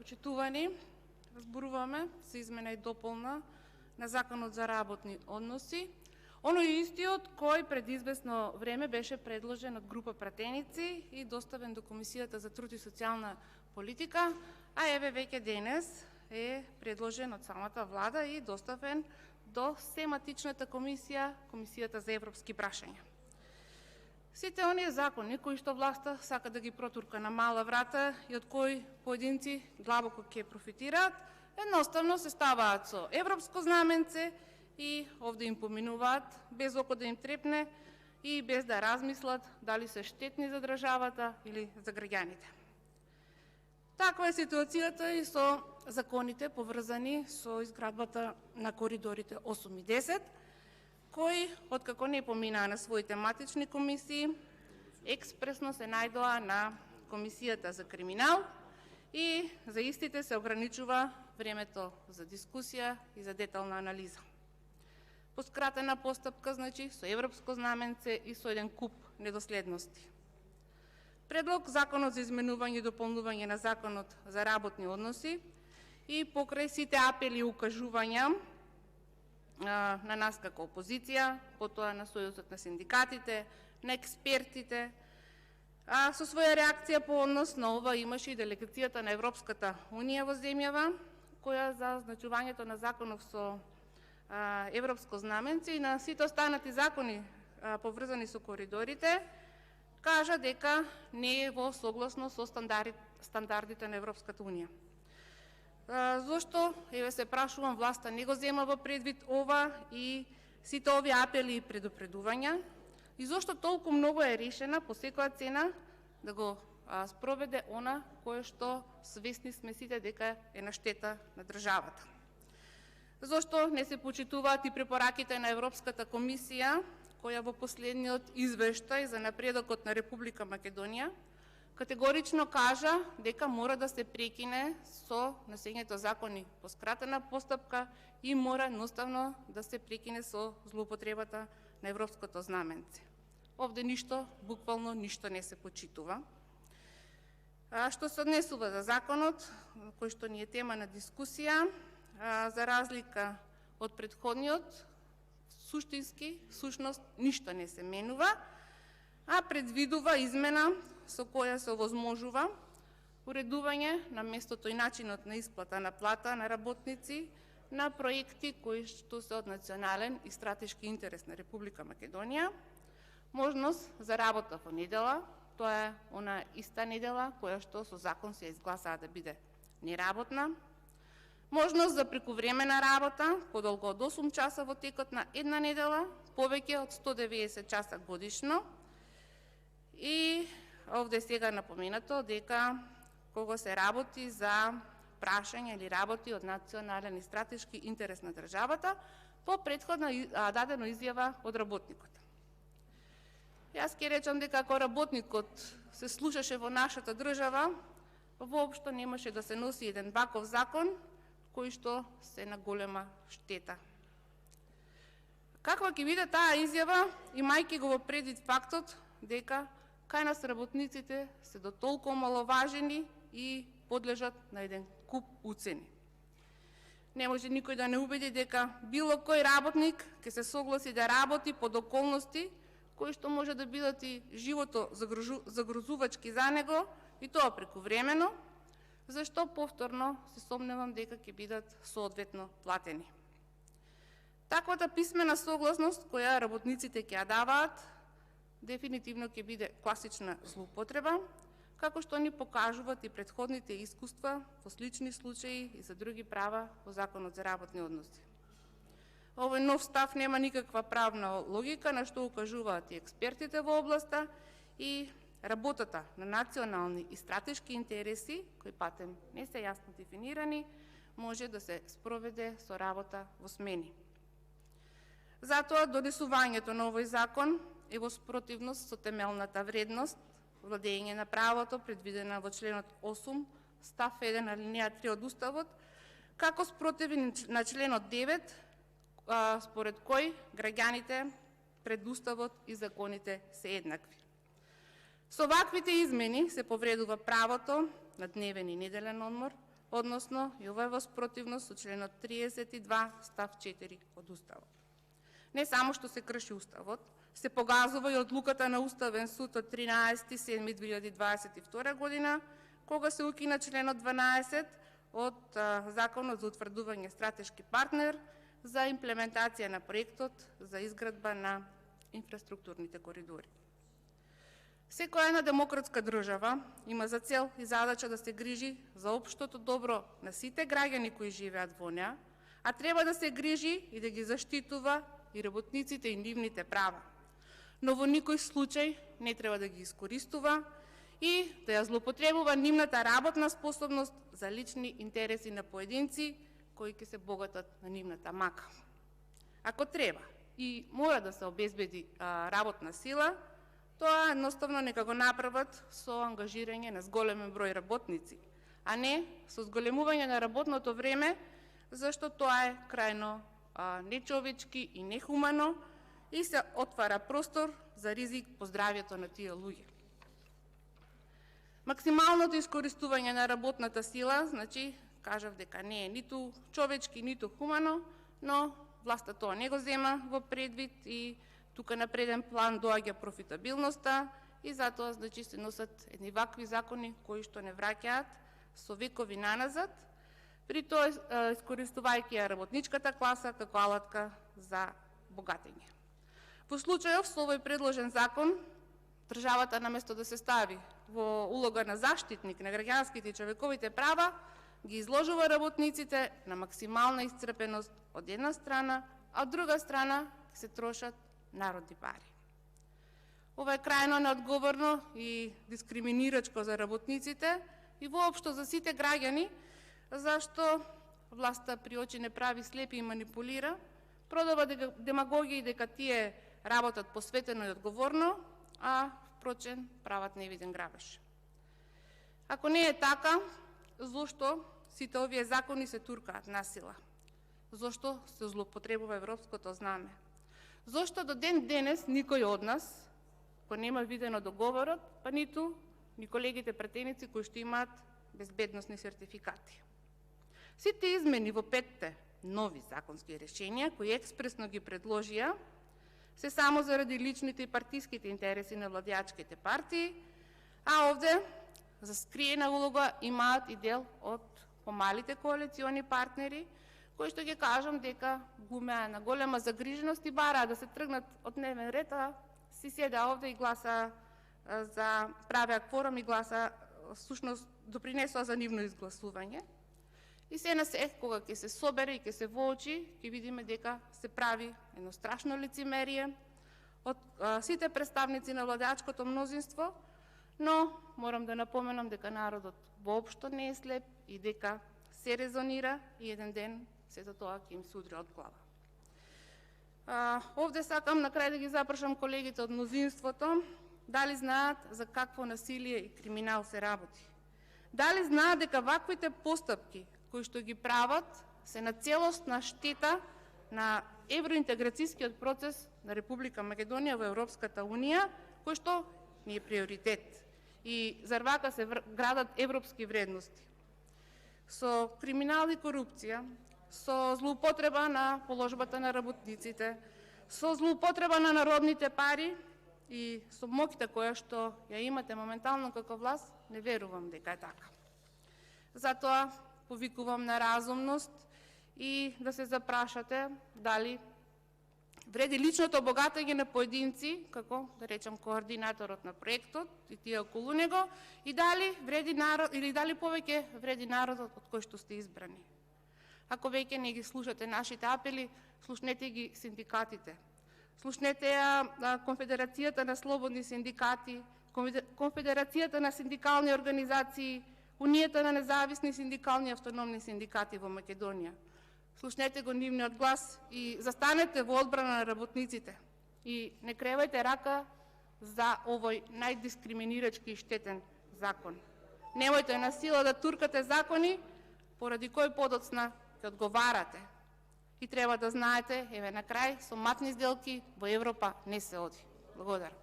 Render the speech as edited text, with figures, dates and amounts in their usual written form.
Почитувани, зборуваме за измена и дополна на Законот за работни односи. Оној истиот кој пред известно време беше предложен од група пратеници и доставен до Комисијата за труд и социјална политика, а еве веќе денес е предложен од самата влада и доставен до сематичната комисија, Комисијата за европски прашања. Сите оние закони кои што власта сака да ги протурка на мала врата и од кои поединци длабоко ќе профитираат, едноставно се ставаат со европско знаменце и овде им поминуваат без око да им трепне и без да размислат дали се штетни за државата или за граѓаните. Таква е ситуацијата и со законите поврзани со изградбата на коридорите 8 и 10, кои, откако не поминаа на своите матични комисии, експресно се најдоа на Комисијата за криминал и за истите се ограничува времето за дискусија и за детална анализа. По скратена постапка, значи, со европско знаменце и со еден куп недоследности. Предлог Законот за изменување и дополнување на Законот за работни односи и покрај сите апели и укажувања на нас како опозиција, потоа на Сојузот на синдикатите, на експертите, со своја реакција по однос на ова имаше и делегацијата на Европската Унија во земјава, која за значувањето на законов со европско знаменце и на сите останати закони поврзани со коридорите, кажа дека не е во согласно со стандардите на Европската Унија. Зошто, еве се прашувам, власта не го зема во предвид ова и сите овие апели и предупредувања, и зошто толку многу е решена по секоја цена да го спроведе она кое што свесни сме сите дека е на штета на државата. Зошто не се почитуваат и препораките на Европската комисија, која во последниот извештај за напредокот на Република Македонија категорично кажа дека мора да се прекине со носењето закони по скратена постапка и мора едноставно да се прекине со злоупотребата на европското знаменце. Овде ништо, буквално ништо не се почитува. Што се однесува за законот, кој што ни е тема на дискусија, за разлика од претходниот, суштински, сушност, ништо не се менува, а предвидува измена со која се овозможува уредување на местото и начинот на исплата на плата на работници на проекти кои што се од национален и стратешки интерес на Република Македонија, можност за работа во недела, тоа е она иста недела која што со закон се изгласаа да биде неработна, можност за прекувремена работа подолго од 8 часа во текот на една недела, повеќе од 190 часа годишно. И овде сега напоменато дека кога се работи за прашање или работи од национален и стратешки интерес на државата, по претходна дадена изјава од работникот. Јас ќе речам дека ако работникот се слушаше во нашата држава, воопшто немаше да се носи еден ваков закон, кој што се на голема штета. Каква ќе биде таа изјава, имајќи го во предвид фактот дека кај нас работниците се до толку омаловажени и подлежат на еден куп уцени. Не може никој да не убеди дека било кој работник ќе се согласи да работи под околности кои што може да бидат и живото загрозувачки за него, и тоа прекувремено, зашто повторно се сомневам дека ќе бидат соодветно платени. Таквата писмена согласност која работниците ќе ја даваат, дефинитивно ќе биде класична злоупотреба, како што ни покажуваат и претходните искуства во слични случаи и за други права во Законот за работни односи. Овој нов став нема никаква правна логика, на што укажуваат и експертите во областа, и работата на национални и стратешки интереси, кои патем не се јасно дефинирани, може да се спроведе со работа во смени. Затоа донесувањето на овој закон е во спротивност со темелната вредност, владење на правото, предвидена во членот 8, став 1, алинеја 3 од Уставот, како спротивен на членот 9, според кој граѓаните пред Уставот и законите се еднакви. Со ваквите измени се повредува правото на дневен и неделен одмор, односно и ова е во спротивност со членот 32 став 4 од Уставот. Не само што се крши Уставот, се погазува и одлуката на Уставен суд од 13.7.2022 година, кога се укина членот 12 од Законот за утврдување стратешки партнер за имплементација на проектот за изградба на инфраструктурните коридори. Секоја една демократска држава има за цел и задача да се грижи за општото добро на сите граѓани кои живеат во неа, а треба да се грижи и да ги заштитува и работниците и нивните права. Но во никој случај не треба да ги искористува и да ја злоупотребува нивната работна способност за лични интереси на поединци кои ќе се богатат на нивната мака. Ако треба и мора да се обезбеди работна сила, тоа едноставно нека го направат со ангажирање на зголемен број работници, а не со зголемување на работното време, зашто тоа е крајно нечовечки и нехумано и се отвара простор за ризик по здравјето на тие луѓе. Максималното искористување на работната сила, значи, кажав дека не е ниту човечки, ниту хумано, но власта тоа не го зема во предвид и тука на преден план доаѓа профитабилноста и затоа, значи, се носат едни вакви закони кои што не враќаат со векови наназад, при тоа искористувајќи ја работничката класа како алатка за богатење. Во случајов со овој предложен закон, државата наместо да се стави во улога на заштитник на граѓанските и човековите права, ги изложува работниците на максимална исцрпеност од една страна, а од друга страна се трошат народни пари. Ова е крајно неодговорно и дискриминирачко за работниците и воопшто за сите граѓани, зашто власта при очи не прави слепи и манипулира, продава демагогија и дека тие работат посветено и одговорно, а впрочем прават невиден грабеж. Ако не е така, зошто сите овие закони се туркаат насила? Зошто се злоупотребува европското знаме? Зошто до ден денес никој од нас, кој нема видено договорот, па ниту ни колегите пратеници кои што имаат безбедносни сертификати? Сите измени во 5 нови законски решенија, кои експресно ги предложија, се само заради личните и партиските интереси на владеачките партии, а овде за скриена улога имаат и дел од помалите коалициони партнери, кои што ги кажам дека глумеа на голема загриженост и бараа да се тргнат од дневен ред, а си седа овде и гласа за правеа кворум и гласа, всушност допринесоа за нивно изгласување. И се на се, кога ќе се собере и ќе се воочи, ќе видиме дека се прави едно страшно лицемерие од сите представници на владеачкото мнозинство, но морам да напоменам дека народот воопшто не е слеп и дека се резонира и еден ден сето тоа ќе им се удри од глава. Овде сакам на крај да ги запрашам колегите од мнозинството, дали знаат за какво насилие и криминал се работи? Дали знаат дека ваквите постапки кои што ги прават се на целосна штета на евроинтеграцијскиот процес на Република Македонија во Европската Унија, кој што ни е приоритет. И зар вака се градат европски вредности? Со криминал и корупција, со злоупотреба на положбата на работниците, со злоупотреба на народните пари и со моќта која што ја имате моментално како власт, не верувам дека е така. Затоа повикувам на разумност и да се запрашате дали вреди личното богатење на поединци, како, да речем, координаторот на проектот и тие околу него, и дали вреди народ, или дали повеќе вреди народот од кој што сте избрани. Ако веќе не ги слушате нашите апели, слушнете ги синдикатите. Слушнете ја Конфедерацијата на слободни синдикати, Конфедерацијата на синдикални организации, Унијата на независни синдикални и автономни синдикати во Македонија. Слушнете го нивниот глас и застанете во одбрана на работниците. И не кревајте рака за овој најдискриминирачки и штетен закон. Немојте на сила да туркате закони, поради кој подоцна ќе одговарате. И треба да знаете, еве на крај, со матни сделки во Европа не се оди. Благодарам.